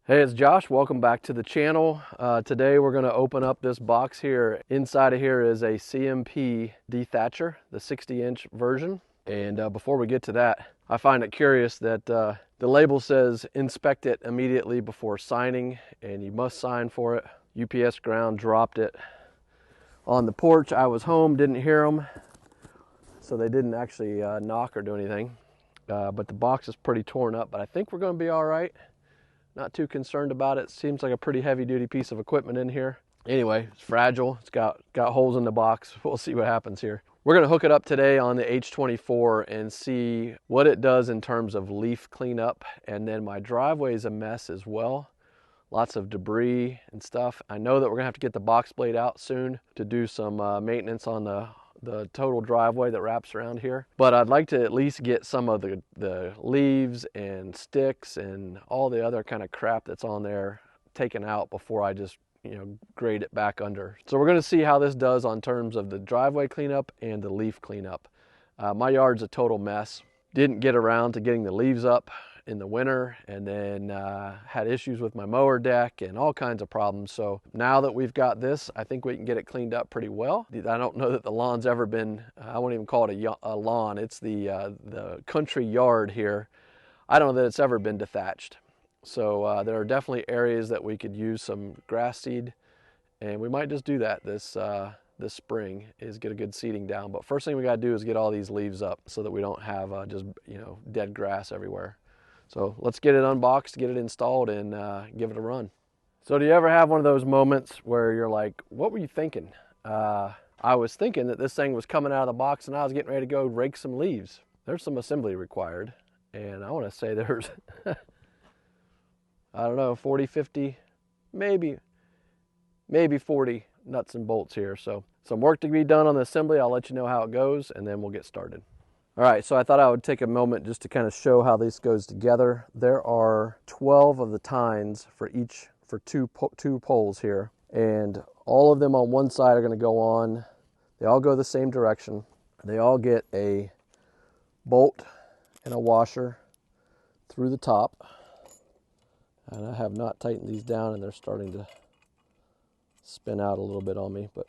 Hey, it's Josh. Welcome back to the channel. Today we're going to open up this box here. Inside of here is a CMP Dethatcher, the 60-inch version. And before we get to that, I find it curious that the label says inspect it immediately before signing, and you must sign for it. UPS ground dropped it on the porch. I was home, didn't hear them, so they didn't actually knock or do anything. But the box is pretty torn up, but I think we're going to be all right. Not too concerned about it. Seems like a pretty heavy duty piece of equipment in here. Anyway, it's fragile. It's got holes in the box. We'll see what happens here. We're going to hook it up today on the H24 and see what it does in terms of leaf cleanup. And then my driveway is a mess as well. Lots of debris and stuff. I know that we're going to have to get the box blade out soon to do some maintenance on the total driveway that wraps around here. But I'd like to at least get some of the leaves and sticks and all the other kind of crap that's on there taken out before I just, grade it back under. So we're going to see how this does on terms of the driveway cleanup and the leaf cleanup. My yard's a total mess. Didn't get around to getting the leaves up in the winter, and then had issues with my mower deck and all kinds of problems. So now that we've got this, I think we can get it cleaned up pretty well. I don't know that the lawn's ever been, I won't even call it a lawn. It's the country yard here. I don't know that it's ever been dethatched. So there are definitely areas that we could use some grass seed, and we might just do that this spring, is get a good seeding down. But first thing we got to do is get all these leaves up so that we don't have just dead grass everywhere. So let's get it unboxed, get it installed, and give it a run. So do you ever have one of those moments where you're like, what were you thinking? I was thinking that this thing was coming out of the box and I was getting ready to go rake some leaves. There's some assembly required. And I want to say there's, I don't know, 40, 50, maybe 40 nuts and bolts here. So some work to be done on the assembly. I'll let you know how it goes, and then we'll get started. All right, so I thought I would take a moment just to kind of show how this goes together. There are 12 of the tines for two poles here, and all of them on one side are going to go on. They all go the same direction. They all get a bolt and a washer through the top, and I have not tightened these down, and they're starting to spin out a little bit on me, but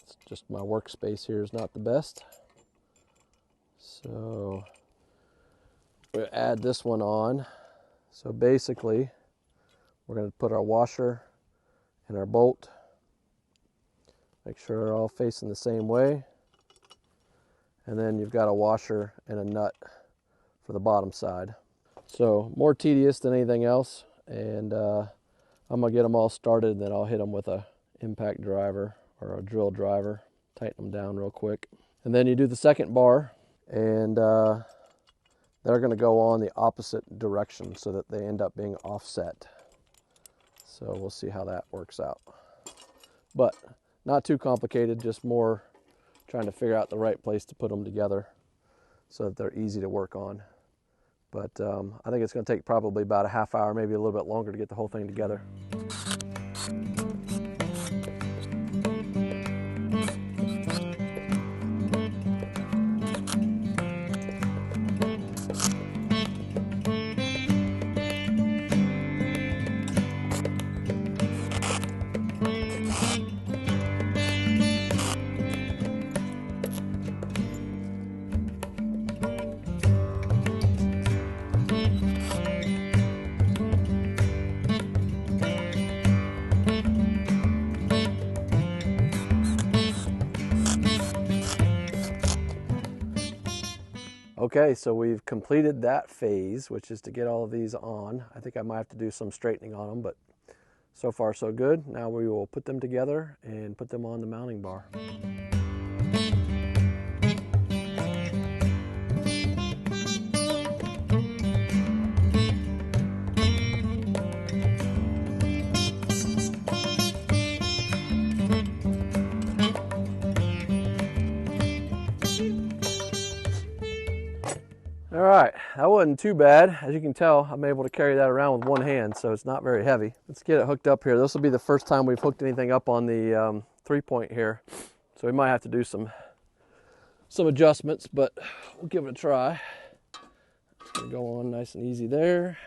it's just my workspace here is not the best. So we'll add this one on. So basically, we're going to put our washer and our bolt. Make sure they're all facing the same way. And then you've got a washer and a nut for the bottom side. So more tedious than anything else. And I'm going to get them all started, and then I'll hit them with a impact driver or a drill driver. Tighten them down real quick. And then you do the second bar. And they're going to go on the opposite direction so that they end up being offset. So we'll see how that works out. But not too complicated, just more trying to figure out the right place to put them together so that they're easy to work on. But I think it's going to take probably about a half hour, maybe a little bit longer to get the whole thing together. Okay, so we've completed that phase, which is to get all of these on. I think I might have to do some straightening on them, but so far so good. Now we will put them together and put them on the mounting bar. All right, that wasn't too bad. As you can tell, I'm able to carry that around with one hand, so it's not very heavy. Let's get it hooked up here. This will be the first time we've hooked anything up on the 3-point here, so we might have to do some adjustments, but we'll give it a try. It's gonna go on nice and easy there.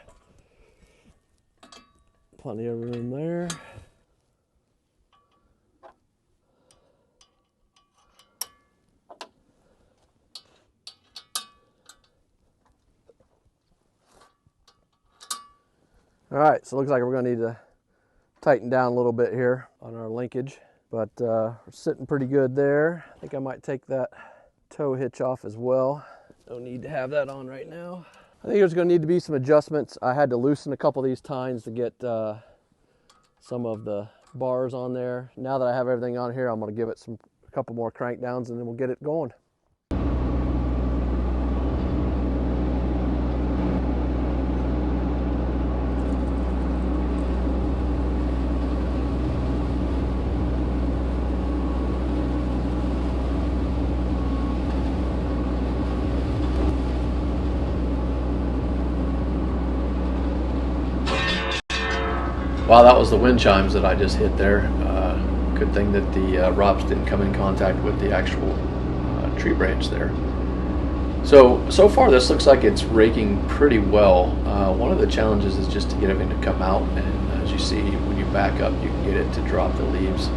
Plenty of room there. All right, so it looks like we're gonna need to tighten down a little bit here on our linkage, but we're sitting pretty good there. I think I might take that tow hitch off as well. No need to have that on right now. I think there's gonna need to be some adjustments. I had to loosen a couple of these tines to get some of the bars on there. Now that I have everything on here, I'm gonna give it a couple more crank downs and then we'll get it going. Wow, that was the wind chimes that I just hit there. Good thing that the ROPS didn't come in contact with the actual tree branch there. So far this looks like it's raking pretty well. One of the challenges is just to get everything to come out, and as you see, when you back up, you can get it to drop the leaves.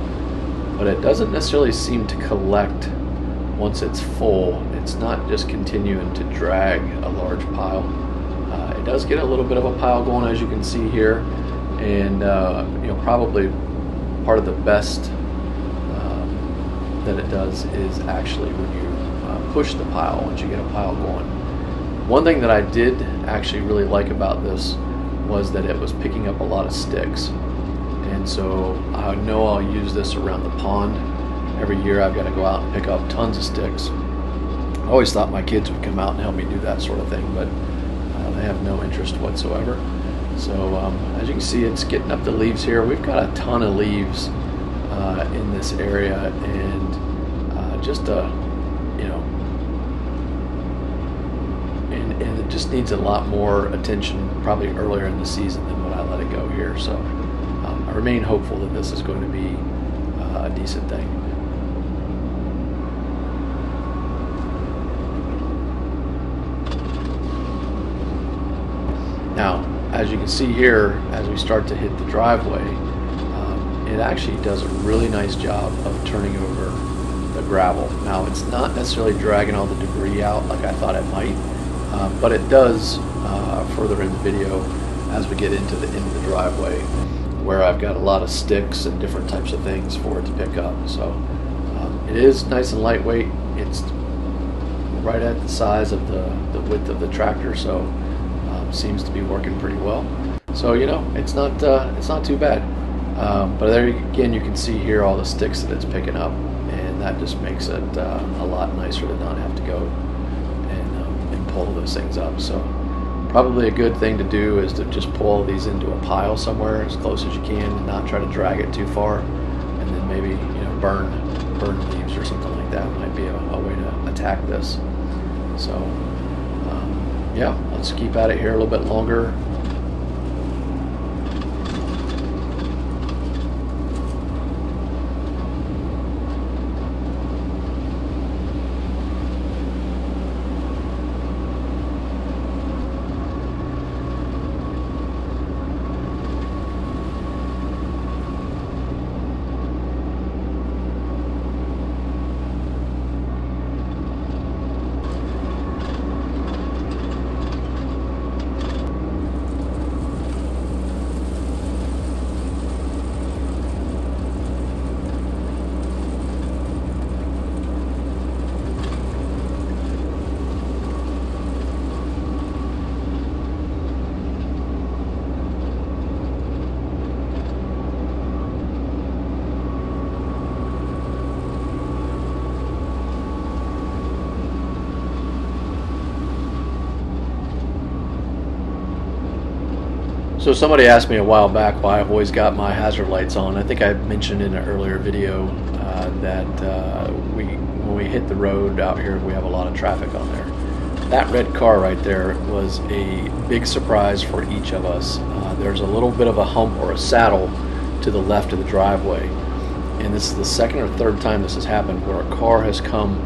But it doesn't necessarily seem to collect once it's full. It's not just continuing to drag a large pile. It does get a little bit of a pile going, as you can see here. And probably part of the best that it does is actually when you push the pile, once you get a pile going. One thing that I did actually really like about this was that it was picking up a lot of sticks, and so I know I'll use this around the pond. Every year I've got to go out and pick up tons of sticks. I always thought my kids would come out and help me do that sort of thing, but they have no interest whatsoever. So as you can see, it's getting up the leaves here. We've got a ton of leaves in this area, and and it just needs a lot more attention probably earlier in the season than when I let it go here. So I remain hopeful that this is going to be a decent thing. Now, as you can see here, as we start to hit the driveway, it actually does a really nice job of turning over the gravel. Now, it's not necessarily dragging all the debris out like I thought it might, but it does further in the video as we get into the end of the driveway, where I've got a lot of sticks and different types of things for it to pick up. So it is nice and lightweight. It's right at the size of the width of the tractor, so seems to be working pretty well. So it's not too bad. But there again, you can see here all the sticks that it's picking up, and that just makes it a lot nicer to not have to go and pull those things up. So probably a good thing to do is to just pull these into a pile somewhere as close as you can, and not try to drag it too far, and then maybe burn leaves or something like that might be a way to attack this. So yeah, let's keep at it here a little bit longer. So somebody asked me a while back why I've always got my hazard lights on. I think I mentioned in an earlier video that when we hit the road out here, we have a lot of traffic on there. That red car right there was a big surprise for each of us. There's a little bit of a hump or a saddle to the left of the driveway, and this is the second or third time this has happened where a car has come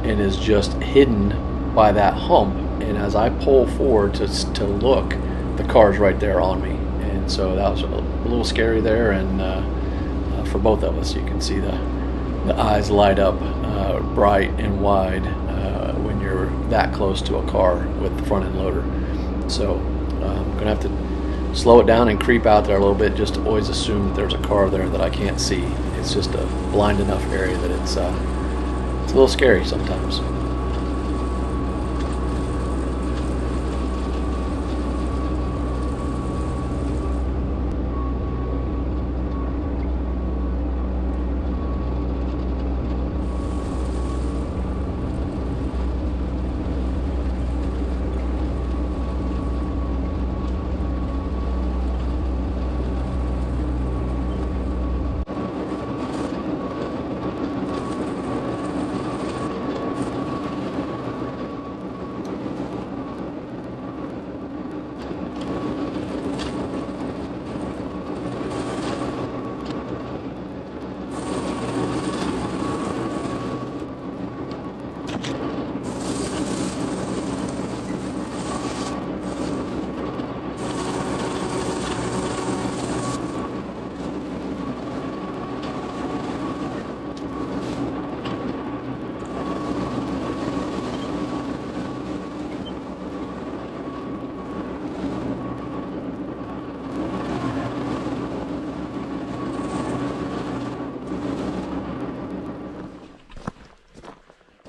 and is just hidden by that hump, and as I pull forward to look, the car's right there on me. And So that was a little scary there, and for both of us, you can see the eyes light up bright and wide when you're that close to a car with the front end loader. So I'm gonna have to slow it down and creep out there a little bit, just to always assume that there's a car there that I can't see. It's just a blind enough area that it's a little scary sometimes.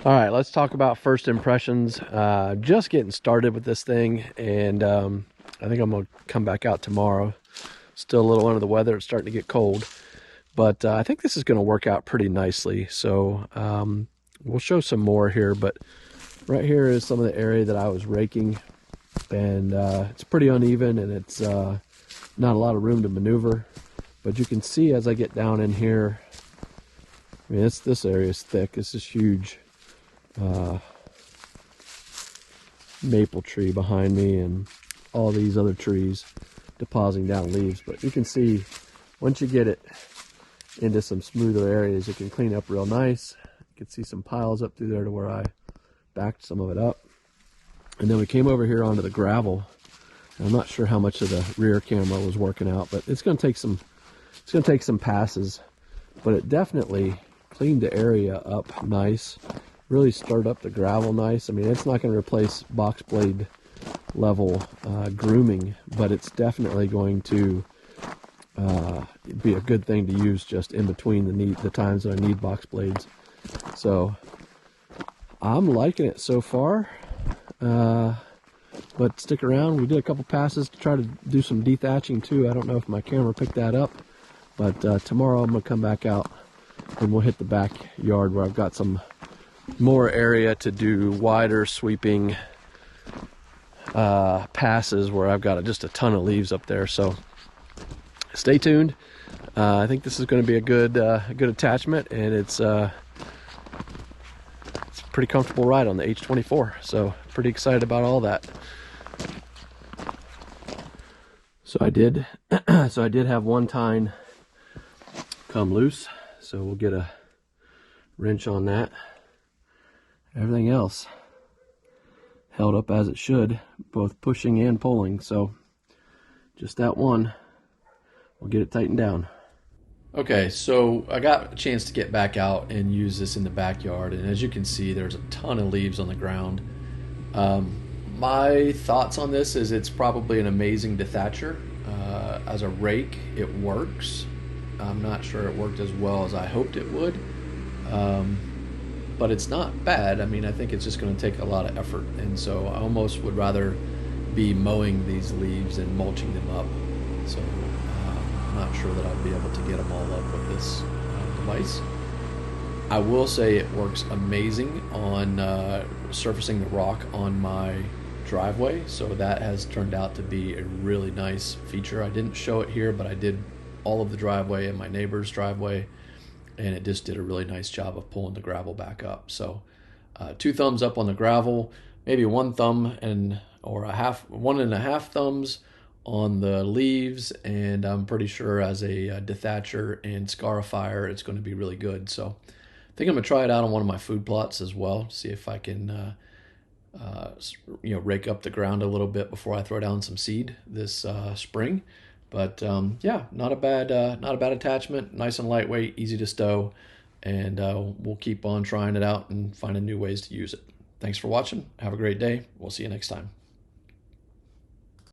All right, let's talk about first impressions. Just getting started with this thing, and I think I'm gonna come back out tomorrow. Still a little under the weather, it's starting to get cold, but I think this is gonna work out pretty nicely. So we'll show some more here, but right here is some of the area that I was raking, and it's pretty uneven, and it's not a lot of room to maneuver. But you can see as I get down in here, I mean, this area is thick. This is huge. Maple tree behind me and all these other trees depositing down leaves, but you can see once you get it into some smoother areas, you can clean up real nice. You can see some piles up through there to where I backed some of it up, and then we came over here onto the gravel. I'm not sure how much of the rear camera was working out, but it's going to take some passes, but it definitely cleaned the area up nice. Really stirred up the gravel nice. I mean, it's not going to replace box blade level grooming, but it's definitely going to be a good thing to use just in between the times that I need box blades. So I'm liking it so far, but stick around. We did a couple passes to try to do some dethatching too. I don't know if my camera picked that up, but tomorrow I'm going to come back out and we'll hit the backyard where I've got some more area to do wider sweeping passes where I've got just a ton of leaves up there. So stay tuned. I think this is going to be a good attachment, and it's a pretty comfortable ride on the H24. So pretty excited about all that. So I did have one tine come loose, so we'll get a wrench on that. Everything else held up as it should, both pushing and pulling. So just that one, we'll get it tightened down. Okay, so I got a chance to get back out and use this in the backyard, and as you can see, there's a ton of leaves on the ground. My thoughts on this is it's probably an amazing dethatcher. As a rake, it works. I'm not sure it worked as well as I hoped it would. But it's not bad. I mean, I think it's just going to take a lot of effort, and so I almost would rather be mowing these leaves and mulching them up. So I'm not sure that I'll be able to get them all up with this device. I will say it works amazing on surfacing the rock on my driveway, so that has turned out to be a really nice feature. I didn't show it here, but I did all of the driveway and my neighbor's driveway, and it just did a really nice job of pulling the gravel back up. So 2 thumbs up on the gravel, maybe 1 thumb or 1.5 thumbs on the leaves, and I'm pretty sure as a dethatcher and scarifier it's going to be really good. So I think I'm gonna try it out on one of my food plots as well, see if I can rake up the ground a little bit before I throw down some seed this spring. But yeah, not a bad attachment. Nice and lightweight, easy to stow, and we'll keep on trying it out and finding new ways to use it. Thanks for watching. Have a great day. We'll see you next time.